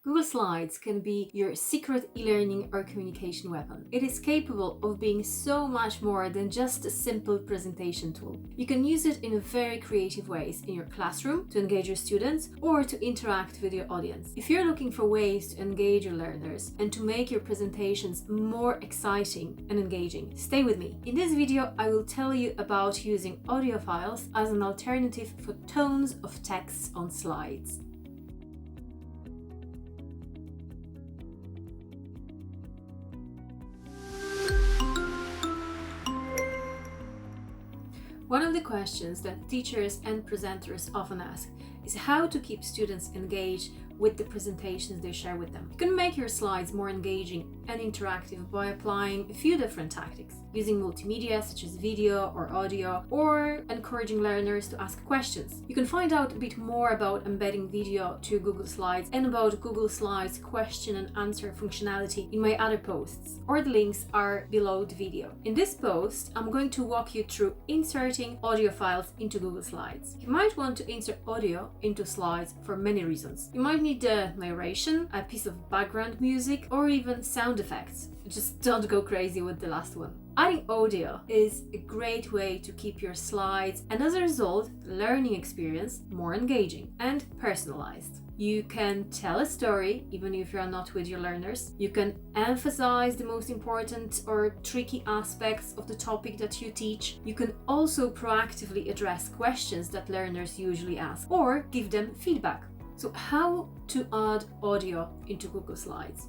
Google Slides can be your secret e-learning or communication weapon. It is capable of being so much more than just a simple presentation tool. You can use it in very creative ways in your classroom to engage your students or to interact with your audience. If you're looking for ways to engage your learners and to make your presentations more exciting and engaging, stay with me. In this video, I will tell you about using audio files as an alternative for tons of text on slides. One of the questions that teachers and presenters often ask is how to keep students engaged with the presentations they share with them. You can make your slides more engaging and interactive by applying a few different tactics, using multimedia such as video or audio, or encouraging learners to ask questions. You can find out a bit more about embedding video to Google Slides and about Google Slides question and answer functionality in my other posts, or the links are below the video. In this post, I'm going to walk you through inserting audio files into Google Slides. You might want to insert audio into slides for many reasons. You might need the narration, a piece of background music, or even sound effects. Just don't go crazy with the last one. Adding audio is a great way to keep your slides and as a result, the learning experience more engaging and personalized. You can tell a story even if you're not with your learners. You can emphasize the most important or tricky aspects of the topic that you teach. You can also proactively address questions that learners usually ask or give them feedback. So how to add audio into Google Slides?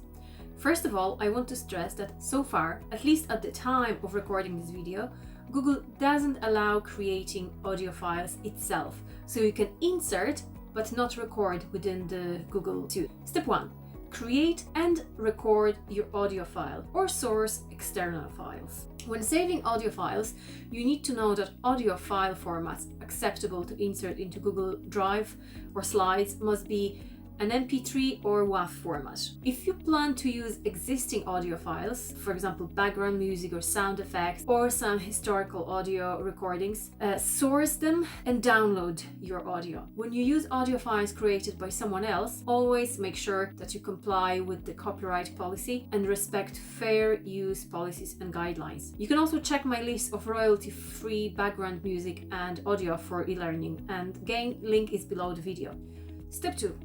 First of all, I want to stress that so far, at least at the time of recording this video, Google doesn't allow creating audio files itself. So you can insert but not record within the Google Studio. Step 1. Create and record your audio file or source external files. When saving audio files, you need to know that audio file formats acceptable to insert into Google Drive or Slides must be an MP3 or WAV format. If you plan to use existing audio files, for example background music or sound effects or some historical audio recordings, source them and download your audio. When you use audio files created by someone else, always make sure that you comply with the copyright policy and respect fair use policies and guidelines. You can also check my list of royalty-free background music and audio for e-learning, and again, link is below the video. Step 2.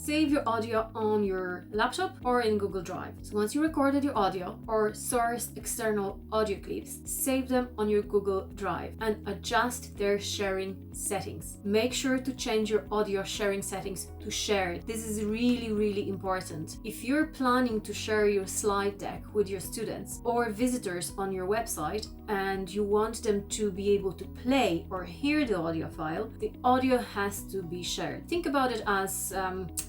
Save your audio on your laptop or in Google Drive. So once you recorded your audio or sourced external audio clips, save them on your Google Drive and adjust their sharing settings. Make sure to change your audio sharing settings to shared. This is really important. If you're planning to share your slide deck with your students or visitors on your website and you want them to be able to play or hear the audio file, the audio has to be shared. Think about it as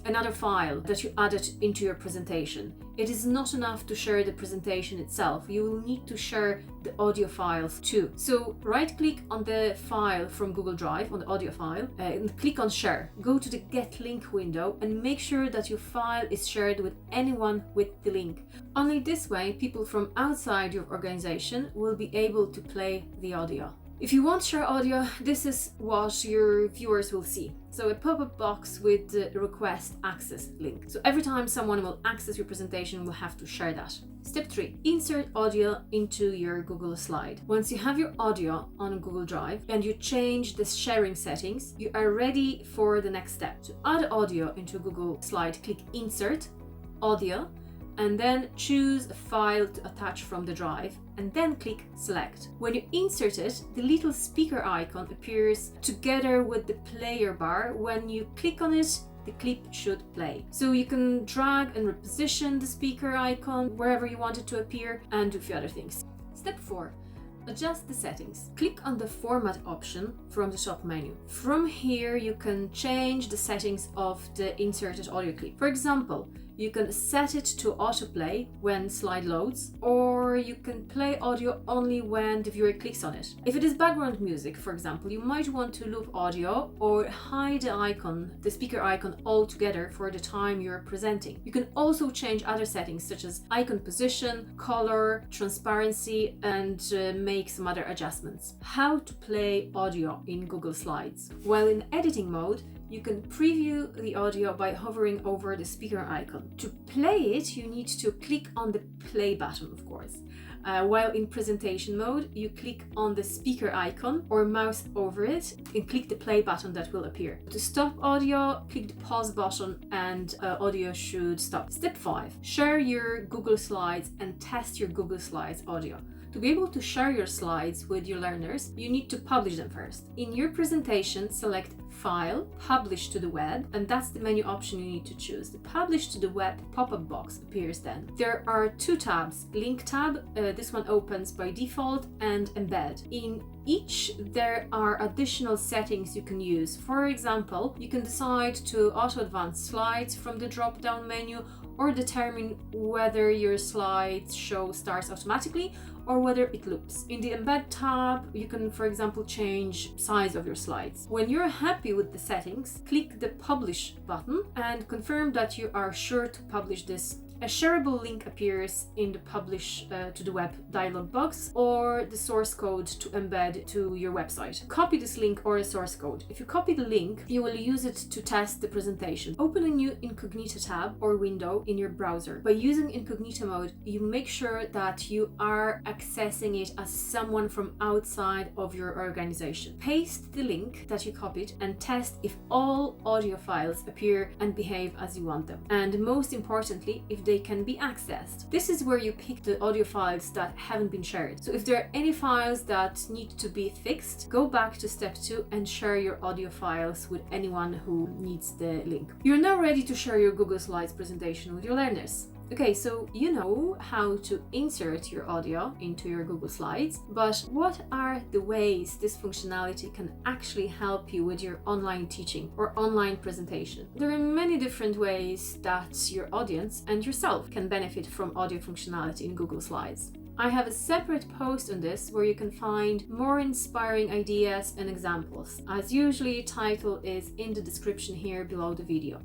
another file that you added into your presentation. It is not enough to share the presentation itself. You will need to share the audio files too. So right click on the file from Google Drive, on the audio file, and click on share. Go to the get link window and make sure that your file is shared with anyone with the link. Only this way, people from outside your organization will be able to play the audio. If you won't share audio, this is what your viewers will see. So a pop-up box with the request access link. So every time someone will access your presentation, will have to share that. Step 3. Insert audio into your Google slide. Once you have your audio on Google Drive and you change the sharing settings, you are ready for the next step. To add audio into Google slide, click Insert, Audio, and then choose a file to attach from the drive and then click select. When you insert it, the little speaker icon appears together with the player bar. When you click on it, the clip should play. So you can drag and reposition the speaker icon wherever you want it to appear and do a few other things. Step 4. Adjust the settings. Click on the format option from the top menu. From here, you can change the settings of the inserted audio clip. For example, you can set it to autoplay when slide loads, or you can play audio only when the viewer clicks on it. If it is background music, for example, you might want to loop audio or hide the speaker icon altogether for the time you're presenting. You can also change other settings such as icon position, color, transparency, and make some other adjustments. How to play audio in Google Slides? While in editing mode, You can preview the audio by hovering over the speaker icon. To play it, you need to click on the play button, of course. While in presentation mode, you click on the speaker icon or mouse over it and click the play button that will appear. To stop audio, click the pause button and audio should stop. Step 5. Share your Google Slides and test your Google Slides audio. To be able to share your slides with your learners, you need to publish them first. In your presentation, select File, Publish to the Web, and that's the menu option you need to choose. The Publish to the Web pop-up box appears then. There are 2 tabs, Link tab, this one opens by default, and Embed. In each, there are additional settings you can use. For example, you can decide to auto-advance slides from the drop-down menu or determine whether your slideshow starts automatically or whether it loops. In the Embed tab, you can, for example, change size of your slides. When you're happy with the settings, click the Publish button and confirm that you are sure to publish this. A shareable link appears in the Publish to the Web dialog box or the source code to embed to your website. Copy this link or a source code. If you copy the link, you will use it to test the presentation. Open a new incognito tab or window in your browser. By using incognito mode, you make sure that you are accessing it as someone from outside of your organization. Paste the link that you copied and test if all audio files appear and behave as you want them. And most importantly, if they can be accessed. This is where you pick the audio files that haven't been shared. So if there are any files that need to be fixed, go back to step 2 and share your audio files with anyone who needs the link. You're now ready to share your Google Slides presentation with your learners. Okay, so you know how to insert your audio into your Google Slides, but what are the ways this functionality can actually help you with your online teaching or online presentation? There are many different ways that your audience and yourself can benefit from audio functionality in Google Slides. I have a separate post on this where you can find more inspiring ideas and examples. As usually, title is in the description here below the video.